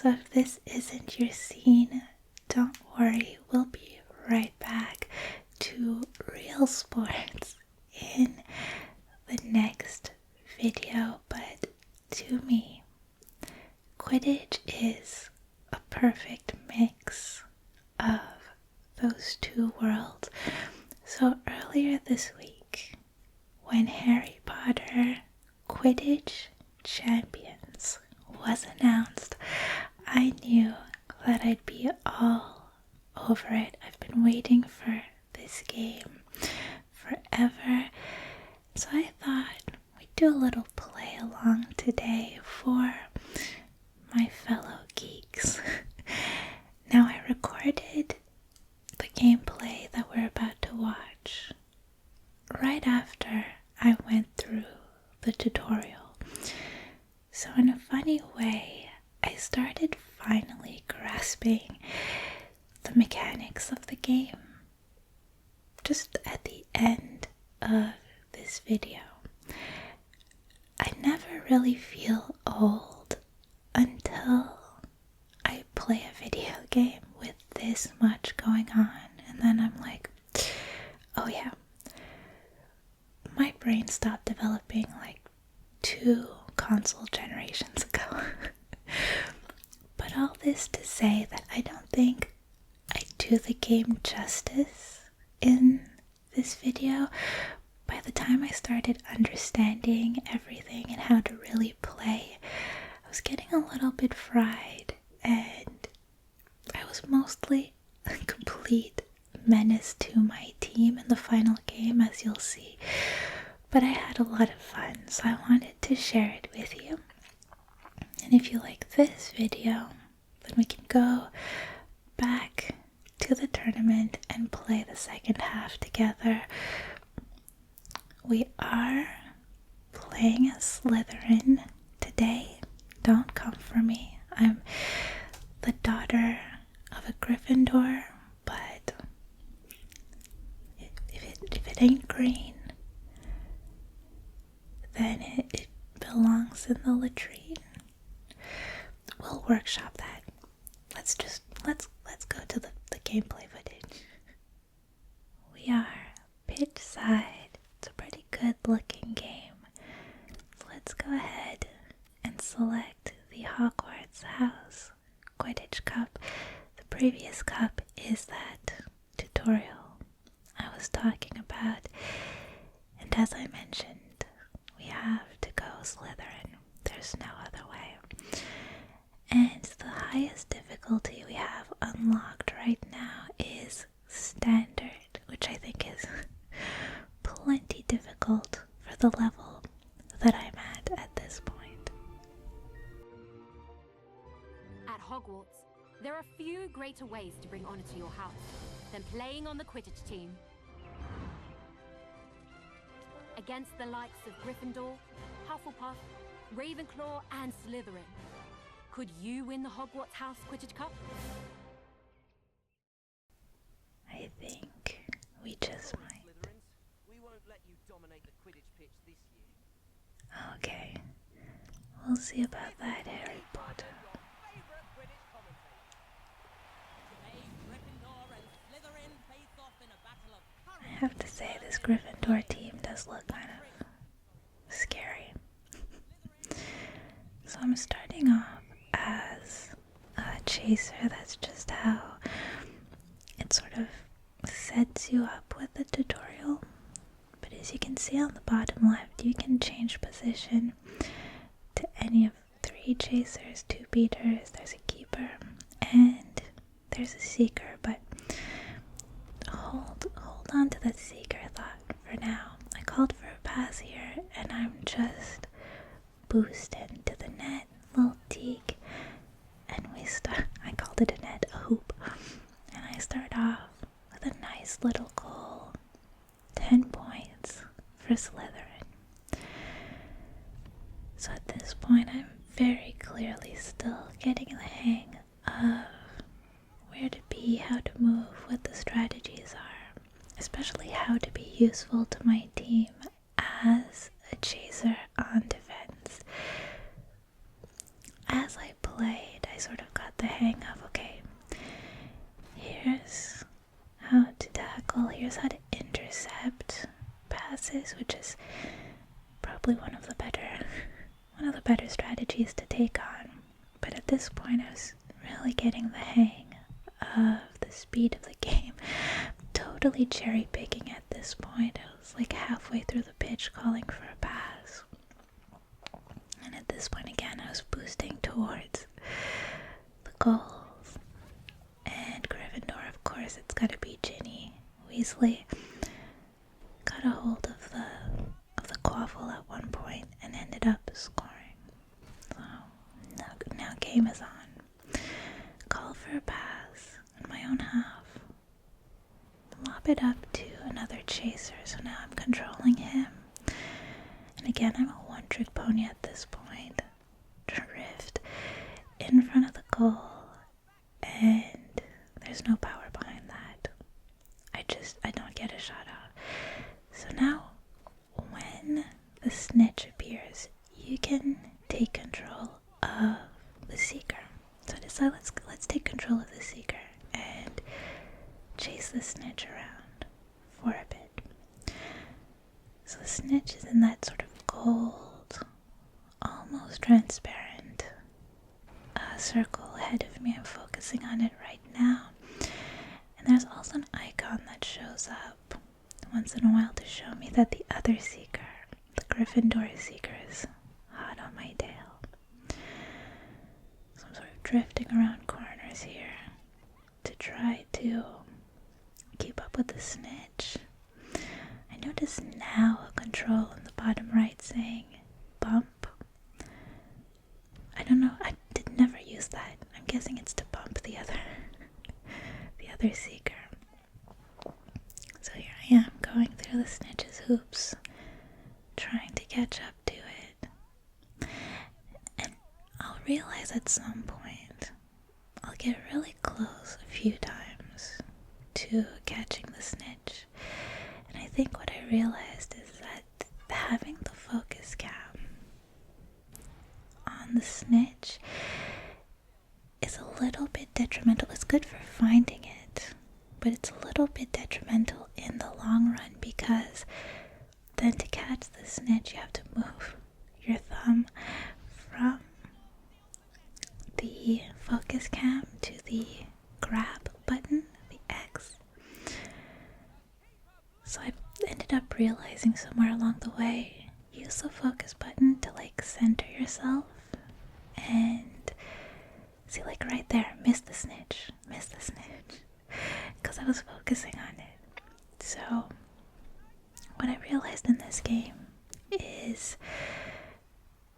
So if this isn't your scene, don't worry, we'll be right back to real sports in the next video. But to me, Quidditch is a perfect mix of those two worlds. So earlier this week, when Harry Potter Quidditch Champions was announced, I knew that I'd be all over it. I've been waiting for this game forever. So I thought we'd do a little play along today for my fellow geeks. Now, I recorded the gameplay that we're about to watch right after I went through the tutorial. So in a funny way, I started finally grasping the mechanics of the game just at the end of this video. I never really feel old until I play a video game with this much going on, and then I'm like, oh yeah, my brain stopped developing like 2 console generations ago. But all this to say that I don't think I do the game justice in this video. By the time I started understanding everything and how to really play, I was getting a little bit fried, and I was mostly a complete menace to my team in the final game, as you'll see. But I had a lot of fun, so I wanted to share it with you. And if you like this video, then we can go back to the tournament and play the second half together. We are playing as Slytherin today. Don't come for me. I'm the daughter of a Gryffindor, but if it ain't green, then it belongs in the latrine. We'll workshop that. Let's go to the gameplay footage. We are pitch side. It's a pretty good looking game. So let's go ahead and select the Hogwarts House Quidditch Cup. The previous cup is that tutorial I was talking about. And as I mentioned, we have to go Slytherin. There's no other way. And the highest difficulty we have unlocked right now is standard, which I think is plenty difficult for the level that I'm at this point. At Hogwarts, there are few greater ways to bring honor to your house than playing on the Quidditch team. Against the likes of Gryffindor, Hufflepuff, Ravenclaw, and Slytherin. Could you win the Hogwarts House Quidditch Cup? I think we just might. We won't let you dominate the Quidditch pitch this year. Okay, we'll see about that, Harry Potter. I have to say, this Gryffindor team does look kind of scary. So I'm starting off as a chaser. That's just how it sort of sets you up with the tutorial. But as you can see on the bottom left, you can change position to any of 3 chasers, 2 beaters, there's a keeper, and there's a seeker. But hold on to that seeker thought for now. I called for a pass here, and I'm just boosting to the net, little teak, and I called it a net, a hoop, and I start off with a nice little goal, 10 points for Slytherin. So at this point, I'm very clearly still getting the hang of where to be, how to move, what the strategies are, especially how to be useful to my team as a chaser on defense. As I played, I sort of got the hang of, okay, here's how to tackle, here's how to intercept passes, which is probably one of the better strategies to take on. But at this point I was really getting the hang of the speed of the game. Totally cherry picking at this point. I was like halfway through the pitch calling for a pass. And at this point again I was boosting towards the goals. And Gryffindor, of course, it's gotta be Ginny Weasley. Got a hold of the quaffle at one point and ended up scoring. So now game is on. Call for a pass in my own half. Lob it up to another chaser, so now I'm controlling him. And again, I'm a one-trick pony at this point. Drift in front of the goal, and there's no power behind that. I don't get a shot out. So now, when the snitch appears, you can take control of the seeker. So I decide let's take control of the seeker and chase the snitch around for a bit. So the snitch is in that sort of gold, almost transparent circle ahead of me. I'm focusing on it right now. And there's also an icon that shows up once in a while to show me that the other seeker, the Gryffindor seeker, is hot on my tail. So I'm sort of drifting around corners here to try to keep up with the snitch. I notice now a control in the bottom right saying bump. I don't know, I did never use that. I'm guessing it's to bump the other seeker. So here I am going through the snitch's hoops, trying to catch up to it. And I'll realize at some point I'll get really close a few times to catching the snitch. And I think what I realized is that having the focus cam on the snitch is a little bit detrimental. It's good for finding it, but it's a little bit detrimental in the long run, because then to catch the snitch you have to move your thumb from the focus cam to the grab button, the X. So I ended up realizing somewhere along the way, use the focus button to like center yourself and see, like right there, miss the snitch, because I was focusing on it. So what I realized in this game is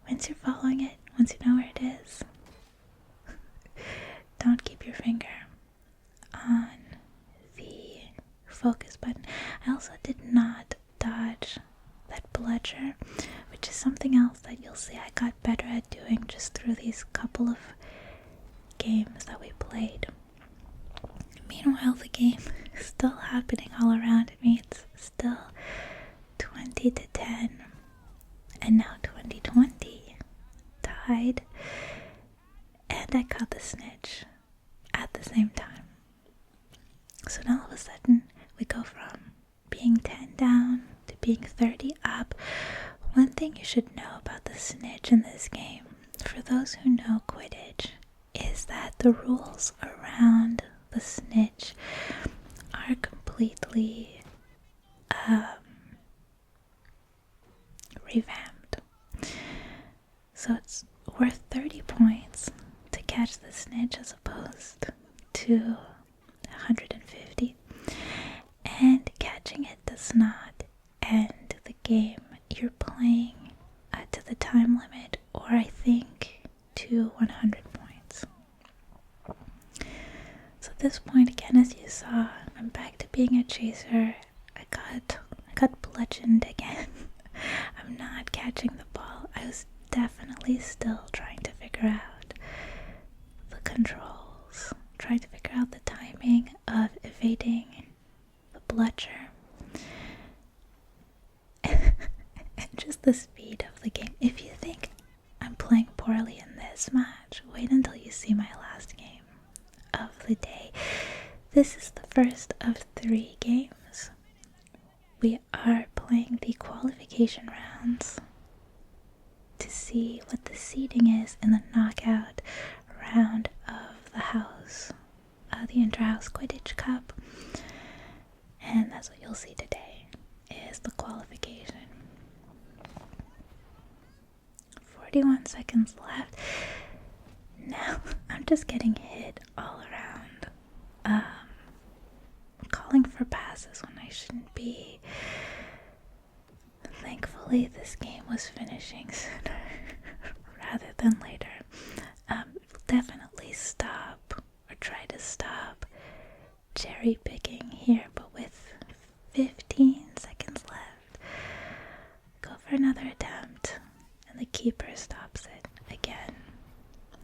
once you're following it, once you know where it is, don't keep your finger on the focus button. I also did not dodge that bludger, which is something else that you'll see I got better at doing just through these couple of games that we played. Meanwhile, the game is still happening all around me. It's still 20-10, and now 2020 tied, and I caught the snitch at the same time. So now all of a sudden we go from being 10 down to being 30 up. One thing you should know about the snitch in this game, for those who know Quidditch, is that the rules around the snitch are completely revamped. So it's worth 30 points to catch the snitch as opposed to 150. And catching it does not end the game. You're playing to the time limit, or I think to 100 points. So at this point, again, as you saw, I'm back to being a chaser. I got bludgeoned again. I'm not catching the ball. I was definitely still trying to figure out the controls, trying to figure out the timing of evading the bludger, and just the speed of the game. If you think I'm playing poorly in this match, wait until you see my last game of the day. This is the first of 3 games. We are playing the qualification rounds to see what the seeding is in the knockout round of the house, the Inter-House Quidditch Cup. And that's what you'll see today, is the qualification. 41 seconds left. Now, I'm just getting hit all around. Calling for passes when I shouldn't be. Thankfully, this game was finishing sooner rather than later. Definitely stop, or try to stop, cherry picking here, but with 15 seconds left. Go for another attempt, and the keeper stops it again.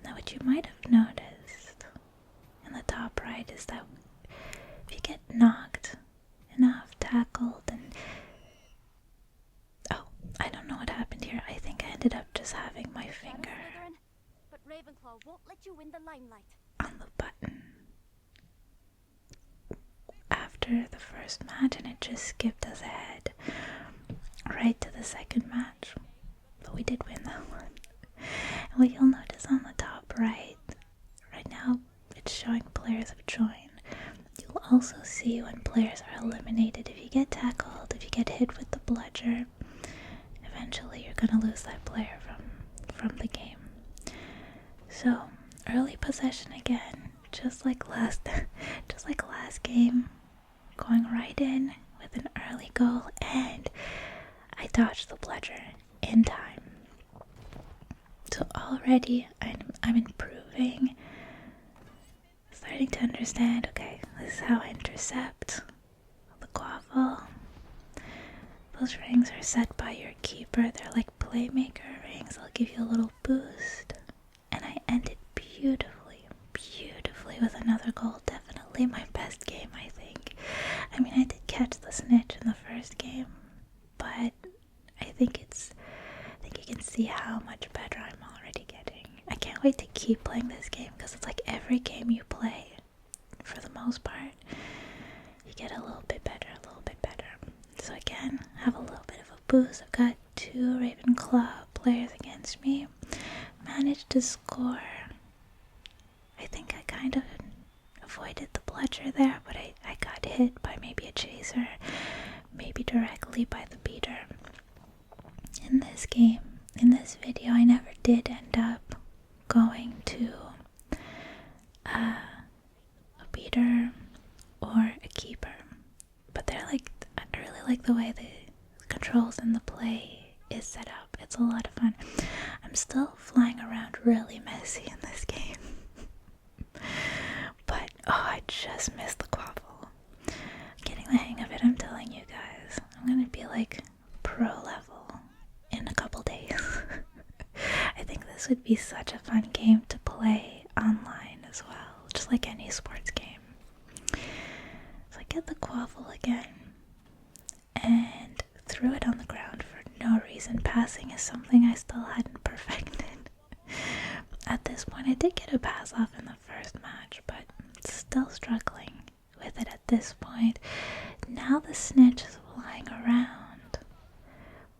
Now, what you might have noticed in the top right is that if you get knocked enough, tackled, and oh, I don't know what happened here. I think I ended up just having my finger But Ravenclaw won't let you win the limelight. on the button after the first match, and it just skipped us ahead right to the second match. But we did win that one. And what you'll notice on the top right now, it's showing players have joined. You'll also see when players are eliminated. If you get tackled, if you get hit with the bludger, eventually you're gonna lose that player from the game. So, early possession again, just like last game, going right in with an early goal, and I dodged the bludger in time. So already I'm improving, starting to understand, okay, this is how I intercept the quaffle. Those rings are set by your keeper. They're like playmaker rings. They'll give you a little boost. And I ended beautifully with another goal. Definitely my best game, I think. I mean, I did catch the snitch in the first game, but I think you can see how much better I'm already getting. I can't wait to keep playing this game, because it's like every game you play, for the most part, you get a little bit better. So again, have a little bit of a boost. I've got 2 Ravenclaw players against me. Managed to score. I think I kind of avoided the bludger there, but I got hit by maybe a chaser, maybe directly by the beater. In this game, in this video, I never did end up going to a beater or a keeper, but they're like, I really like the way the controls and the play is set up. It's a lot of fun. I'm still flying around really messy in this game. But, I just missed the quaffle. I'm getting the hang of it, I'm telling you guys. I'm gonna be like pro level in a couple days. I think this would be such a fun game to play online as well, just like any sports game. So I get the quaffle again, and threw it on the ground for no reason. Passing is something I still hadn't perfected. At this point, I did get a pass off in the first match, but still struggling with it at this point. Now the snitch is flying around,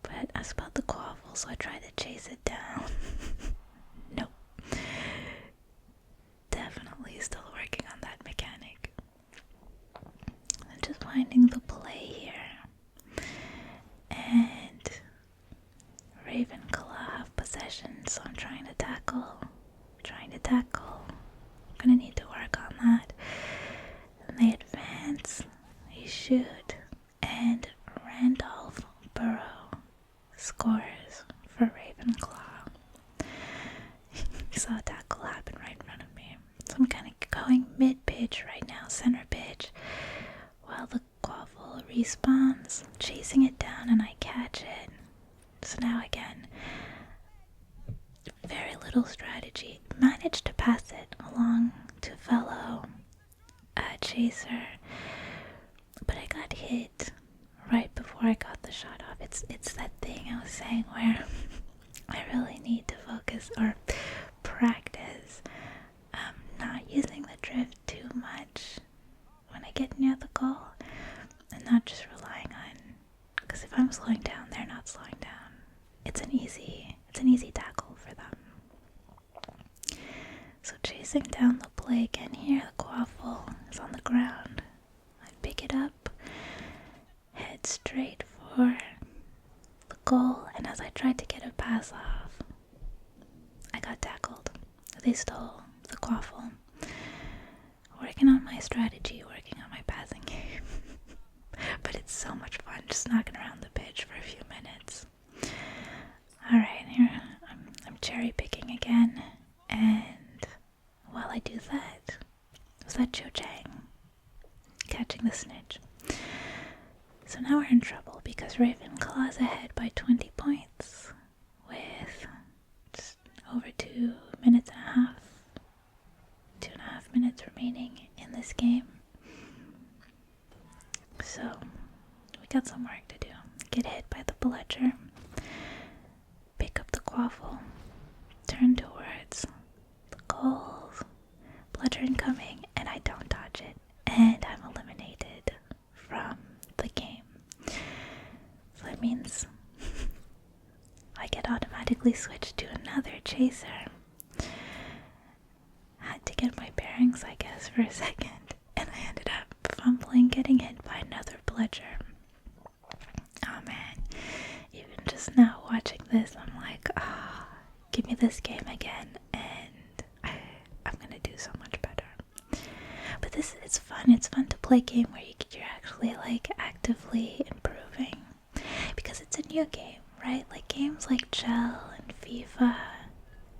but I spot the quaffle, so I try to chase it down. Nope. Definitely still working on that mechanic. I'm just finding the play here. And Ravenclaw have possession, so I'm trying to tackle. I'm gonna need to work on that. And they advance, they shoot, and Randolph Burrow scores for Ravenclaw. You saw a tackle happen right in front of me. So I'm kind of going mid-pitch right now, center pitch, while the quaffle respawns, chasing it down, and I catch it. So now again, very little strategy. Managed to pass it along to fellow chaser, but I got hit right before I got the shot off. It's that thing I was saying where I really need to focus or practice not using the drift too much when I get near the goal, and not just relying on, because if I'm slowing down, they're not slowing down. It's an easy tackle for them. So chasing down the play again here, the quaffle is on the ground. I pick it up, head straight for the goal, and as I tried to get a pass off, I got tackled. They stole the quaffle. Working on my strategy, working on my passing game. But it's so much fun just knocking around the pitch for a few minutes. Alright, here I'm cherry picking again, and while I do that, was that Cho Chang catching the snitch. So now we're in trouble because Ravenclaw's ahead by 20 points with just over 2.5 minutes remaining in this game. So we got some work to do. Get hit by the bludger, pick up the quaffle, turn towards the goal, bludger incoming, and I don't dodge it, and I'm eliminated from the game. So that means I get automatically switched to another chaser. Had to get my bearings, I guess, for a second, and I ended up fumbling, getting hit by another bludger. Oh man, even just now watching this, I'm like, give me this game again, and I'm gonna do so much better. But it's fun. It's fun to play a game where you're actually like actively improving, because it's a new game, right? Like games like Gel and FIFA,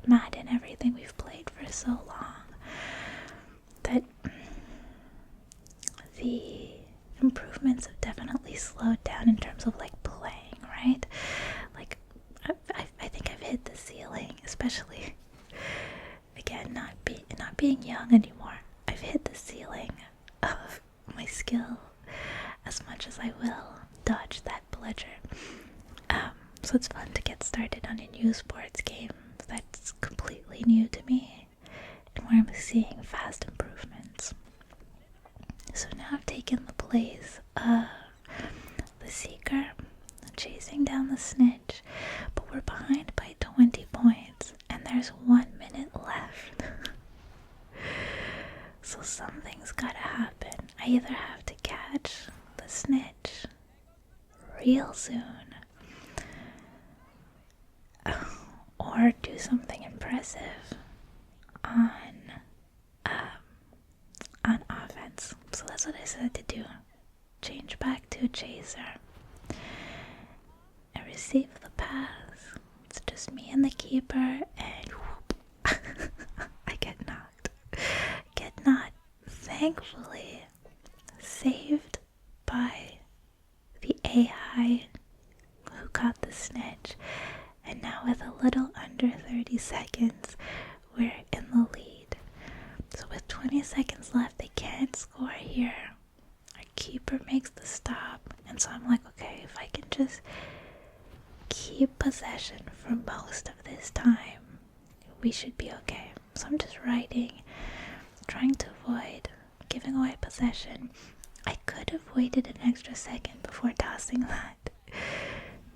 Madden, everything we've played for so long, that the improvements have definitely slowed down in terms of like playing, right? Like I think I've hit the ceiling, especially again not being young anymore. I've hit the ceiling of my skill as much as I will dodge that bludger. So it's fun to get started on a new sports game that's completely new to me and where I'm seeing fast improvements. So now I've taken the place of the Seeker, chasing down the snitch, but we're behind by 20 points and there's 1 minute left. So something's gotta happen. I either have to catch the snitch real soon, or do something impressive on offense. So that's what I decided to do. Change back to a chaser. I receive the pass. It's just me and the keeper, and whoop, I get knocked. Thankfully saved by the AI who caught the snitch. And now with a little under 30 seconds, we're in the lead. So with 20 seconds left, they can't score here. Our keeper makes the stop, and so I'm like, okay, if I can just keep possession for most of this time, we should be okay. So I'm just riding, trying to avoid giving away possession. I could have waited an extra second before tossing that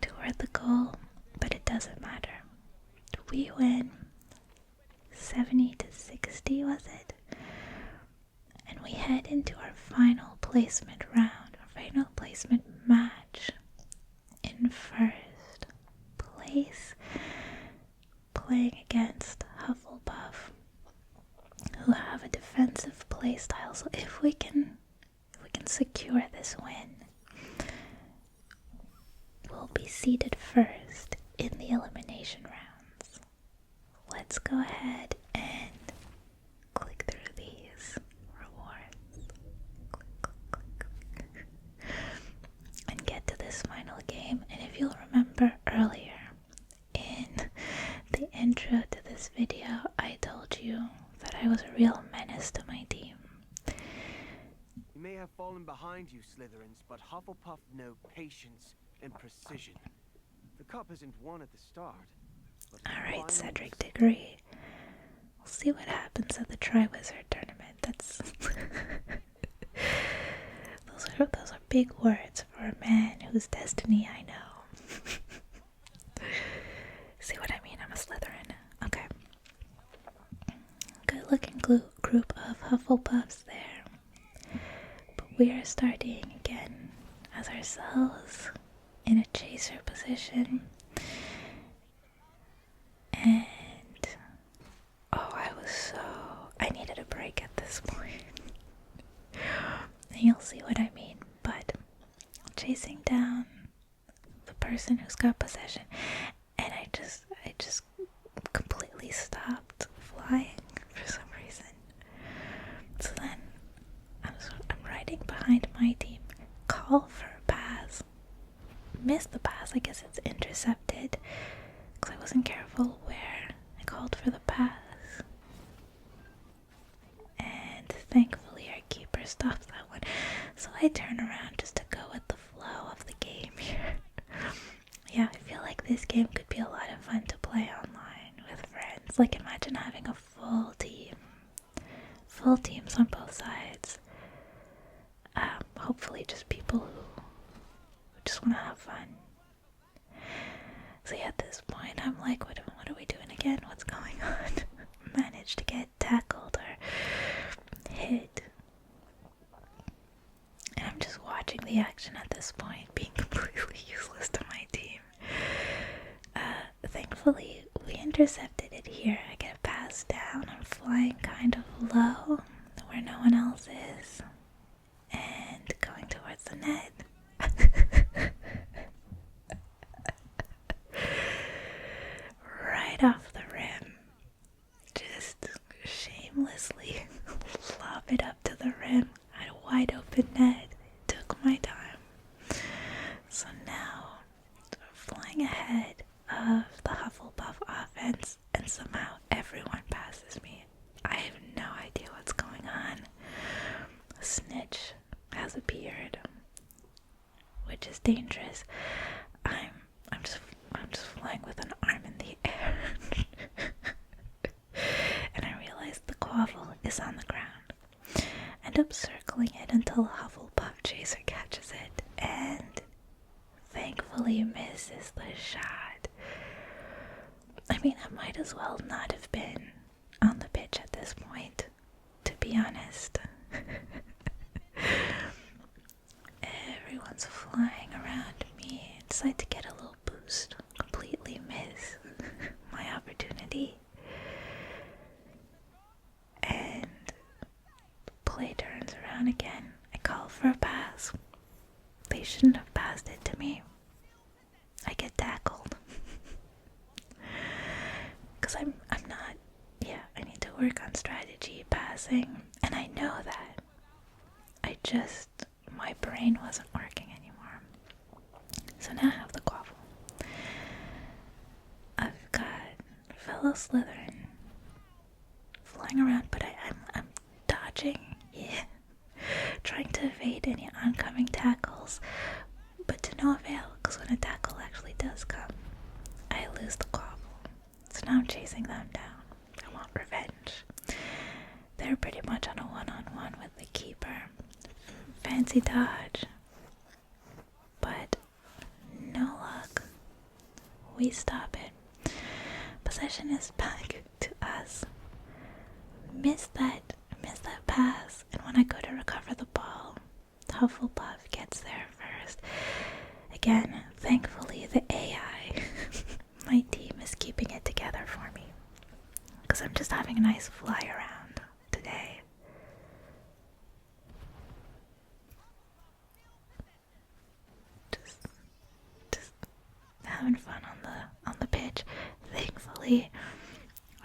toward the goal, but it doesn't matter. We win 70-60, was it? And we head into our final placement round, our final placement match in first place, playing against Hufflepuff, who have a defensive playstyle. So if we can secure this win, we'll be seated first in the elimination rounds. Let's go ahead and click through these rewards. Click. And get to this final game. And if you'll remember earlier in the intro to this video, I told you that I was a real menace to my team. You may have fallen behind, you Slytherins, but Hufflepuff know patience and precision. The cup isn't won at the start. Alright, Cedric Diggory. see what happens at the Triwizard tournament. That's those are big words for a man whose destiny I know. See what I mean? I'm a Slytherin. Okay. Good looking group of Hufflepuffs there. But we are starting again as ourselves in a chaser position. And I needed a break at this point. And you'll see what I mean. But chasing down the person who's got possession, and I just completely stopped flying for some reason. So then I'm riding behind my team, call for a pass, miss the pass. I guess it's intercepted because I wasn't careful where I called for the pass, and thankfully our keeper stops that one. So I turn around just to go with the flow of the game here. Yeah, I feel like this game could be a lot of fun to play online with friends. Like, imagine having a full teams on both sides. Hopefully just people who just want to have fun. So yeah, at this point I'm like, what are we doing again? What's going on? Managed to get tackled or hit. And I'm just watching the action at this point, being completely useless to my team. Thankfully, we intercepted it here. I get a pass down. I'm flying kind of low where no one else is. And going towards the net. Right off the rim. Just shamelessly lob it up to the rim at a wide open net. It took my time. So now, flying ahead of the Hufflepuff offense, and somehow everyone passes me. I have no idea what's going on. A snitch has appeared, which is dangerous. I'm just flying with an arm in the air. And I realize the quaffle is on the ground. End up circling it until a Hufflepuff chaser catches it and thankfully misses the shot. I mean, I might as well not have been on the pitch at this point, to be honest. Everyone's flying around me. I decide to get a little boost. Completely miss my opportunity. And play turns around again. I call for a pass. They shouldn't have passed it to me. I get tackled. Because I'm not, I need to work on strategy passing, and I know that. My brain wasn't working anymore. So now I have the quaffle. I've got fellow Slytherin flying around, but I'm dodging, trying to evade any oncoming tackles, but to no avail, because when a tackle actually does come, I lose the quaffle. So now I'm chasing them down. I want revenge. They're pretty much on a one-on-one with the keeper. Fancy dodge. But no luck. We stop it. Possession is back to us. Missed that pass, and when I go to recover the ball, Hufflepuff gets there first. Again, thankfully the AI, my team, is keeping it together for me. Because I'm just having a nice fly around today. Just having fun on the pitch. Thankfully,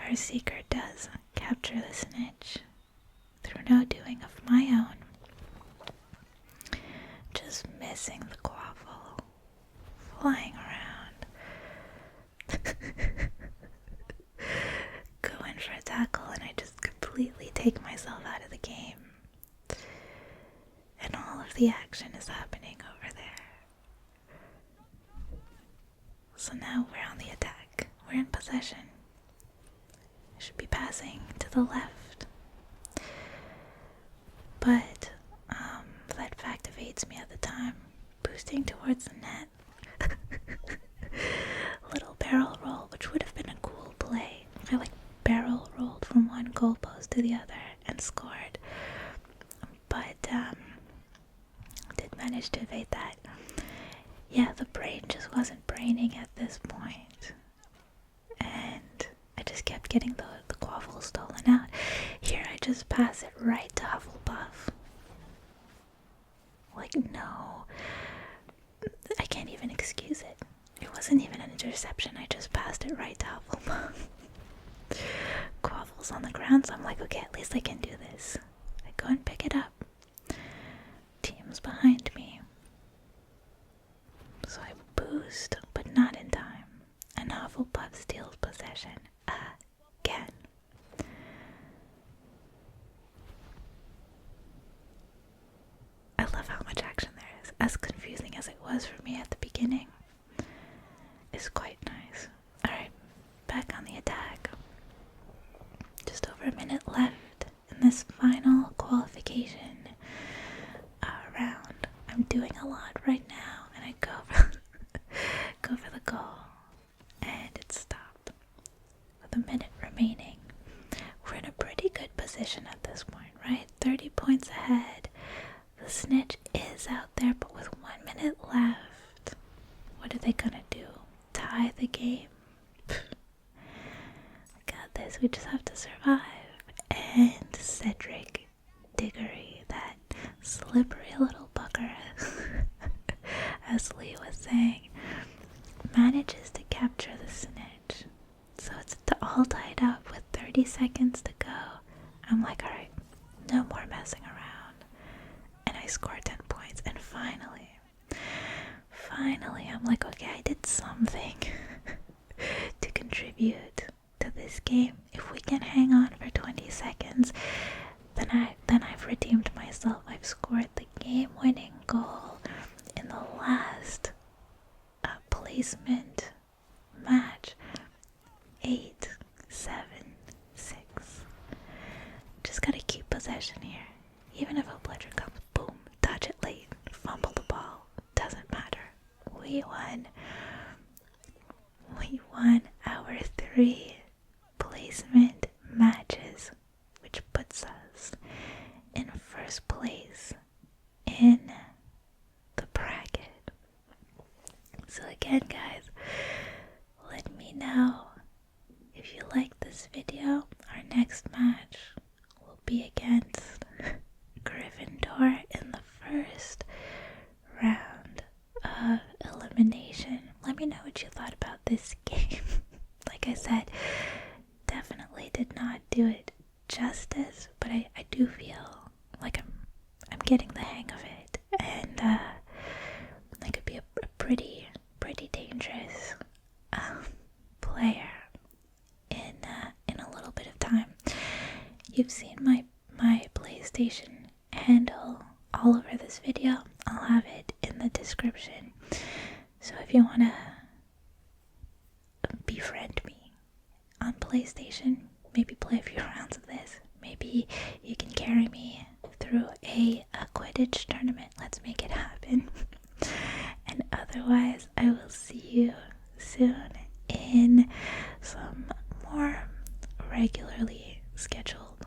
our seeker does capture the snitch through no doing of my own. Just missing the quaffle, flying around, going for a tackle, and I just completely take myself out of the game. And all of the action is happening over there. So now we're on the attack. We're in possession. I should be passing to the left. But that fact evades me at the time. Boosting towards the net. Little barrel roll, which would have been a cool play. I barrel rolled from one goalpost to the other and scored. But did manage to evade that. Yeah, the brain just wasn't braining at this point. And I just kept getting the quaffle stolen out. Here I just pass it right to Hufflepuff. No. I can't even excuse it. It wasn't even an interception. I just passed it right to Hufflepuff. Quaffle's on the ground, so I'm like, okay, at least I can do this. I go and pick it up. Team's behind me. So I boost, but not in time. And Hufflepuff steals possession again. I love how much action there is. As confusing as it was for me at the beginning, it's quite nice. Alright, back on the attack. Just over a minute left in this final qualification round. I'm doing a lot right now, and I go for the goal, and it stopped. With a minute remaining, we're in a pretty good position at this point, right? 30 points ahead. The snitch is out there, but with 1 minute left, what are they gonna do? Tie the game? I got this. We just have to survive. And Cedric Diggory, that slippery little bugger, as Lee was saying, manages to capture the snitch. So it's all tied up with 30 seconds to go. I'm like, alright, no more messing around. And I scored 10 points. And finally, I'm like, okay, I did something to contribute to this game. If we can hang on for 20 seconds, then I've redeemed myself. I've scored the game-winning goal in the last placement match. 8, 7, 6. Just gotta keep possession here. Even if a bludger comes, boom, dodge it late, fumble the ball, doesn't matter. We won. We won our 3 placement matches, which puts us in first place in the bracket. So again, guys, let me know if you like this video. Our next match will be against Gryffindor in the first round of elimination. Let me know what you thought about this game. Like I said, definitely did not do it justice, but I do feel like I'm getting the hang of it, and I could be a pretty dangerous player in a little bit of time. You've seen my PlayStation handle all over this video. I'll have it in the description. So if you want to befriend me on PlayStation, maybe play a few rounds of this, maybe you can carry me through a Quidditch tournament. Let's make it happen. And otherwise, I will see you soon in some more regularly scheduled